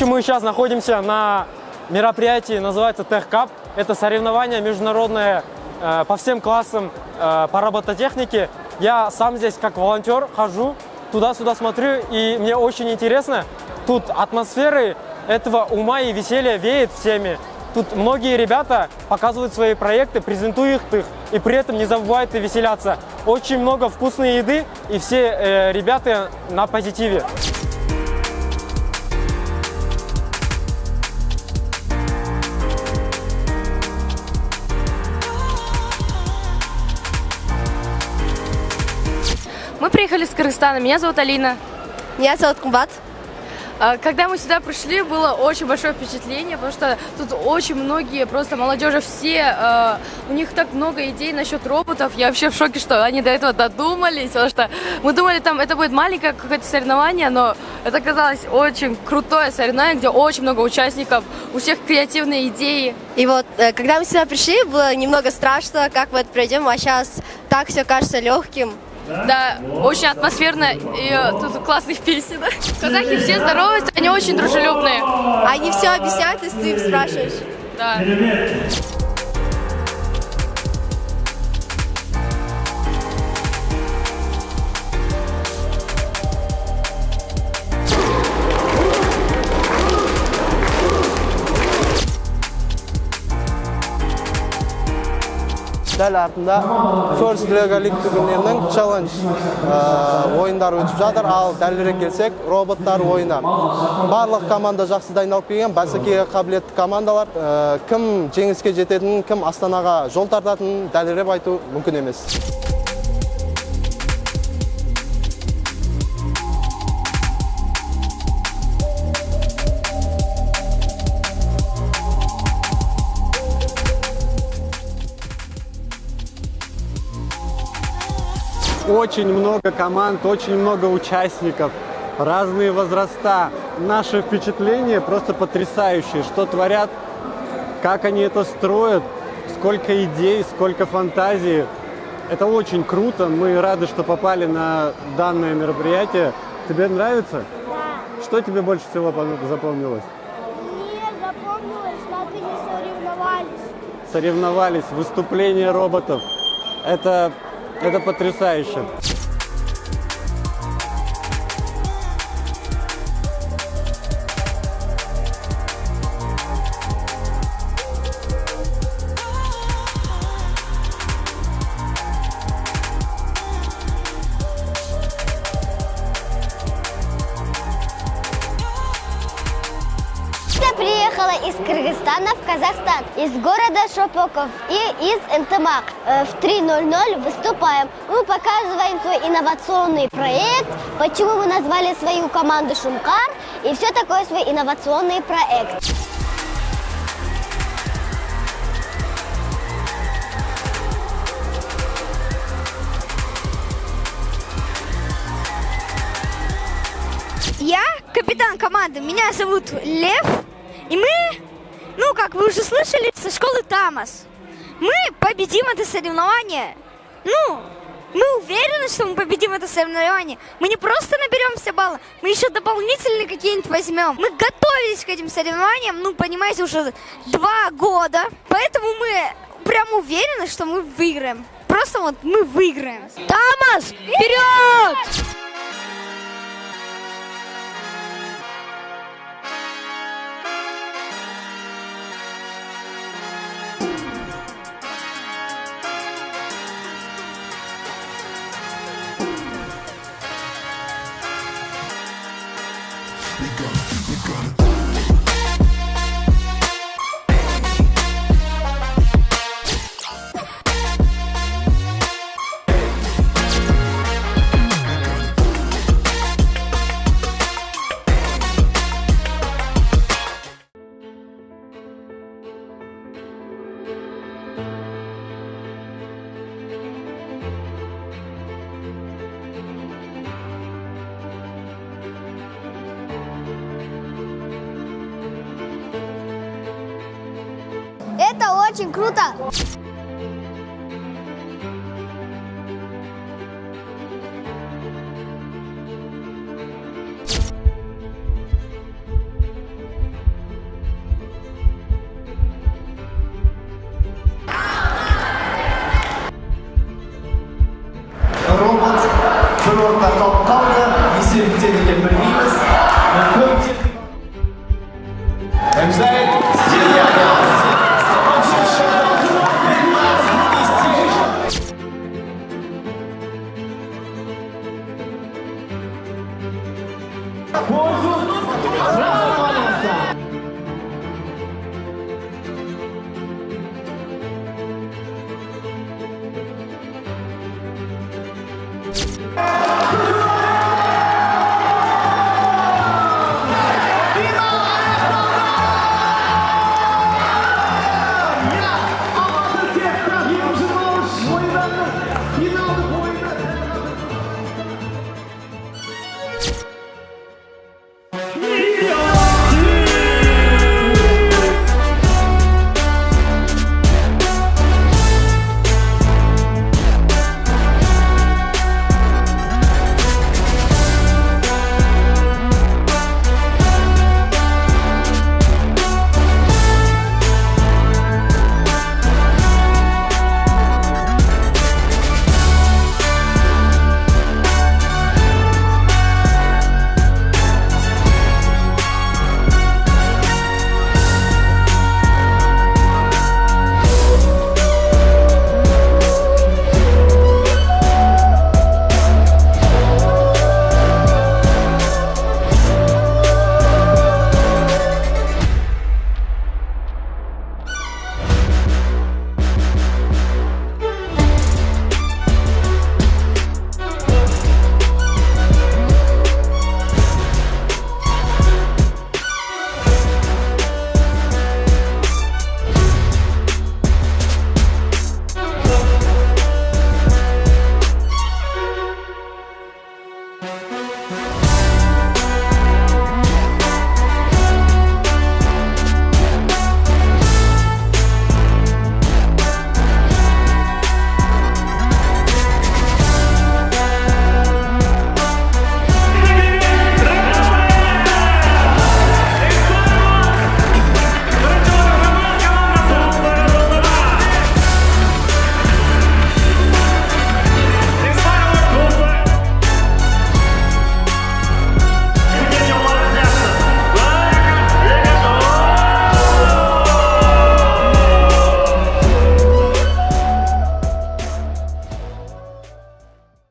принципе, мы сейчас находимся на мероприятии, называется TechCup. Это соревнование международное по всем классам по робототехнике. Я сам здесь как волонтер хожу, туда-сюда смотрю, и мне очень интересно. Тут атмосферы этого ума и веселья веет всеми. Тут многие ребята показывают свои проекты, презентуют их, и при этом не забывают и веселяться. Очень много вкусной еды, и все ребята на позитиве. Мы приехали из Кыргызстана. Меня зовут Алина. Меня зовут Кумбат. Когда мы сюда пришли, было очень большое впечатление, потому что тут очень многие, просто молодежи все, у них так много идей насчет роботов. Я вообще в шоке, что они до этого додумались, потому что мы думали, там это будет маленькое какое-то соревнование, но это оказалось очень крутое соревнование, где очень много участников, у всех креативные идеи. И вот, когда мы сюда пришли, было немного страшно, как мы это пройдем, а сейчас так все кажется легким. Да, очень атмосферно, и тут классных песен. Казахи все здороваются, они очень дружелюбные. Они все объясняют, если ты им спрашиваешь. Да. Дәл артында First Lego League турнирінің челлендж ойындары өтіп жатыр. Ал дәлірек келсек, роботтар ойыны. Барлық команда жақсы дайындалып келген, бәсекеге қабілетті командалар. Кім жеңіске жететінін, кім Астанаға жол тартатынын дәлірек айту мүмкін емес. Очень много команд, очень много участников, разные возраста. Наши впечатления просто потрясающие, что творят, как они это строят, сколько идей, сколько фантазии. Это очень круто, мы рады, что попали на данное мероприятие. Тебе нравится? Да. Что тебе больше всего запомнилось? Мне запомнилось, как они соревновались. Соревновались, выступления роботов. Это потрясающе. Я приехала из Кыргызстана в Казахстан, из города Шопоков и из Энтымак. В 3:00 выступаем. Мы показываем свой инновационный проект, почему мы назвали свою команду Шумкар и все такое свой инновационный проект. Я капитан команды, меня зовут Лев, и мы, как вы уже слышали, со школы Тамас. Мы победим это соревнование. Мы уверены, что мы победим это соревнование. Мы не просто наберем все баллы, мы еще дополнительные какие-нибудь возьмем. Мы готовились к этим соревнованиям, понимаете, уже 2 года. Поэтому мы прям уверены, что мы выиграем. Просто мы выиграем. Тамас, вперед! Это очень круто! пользу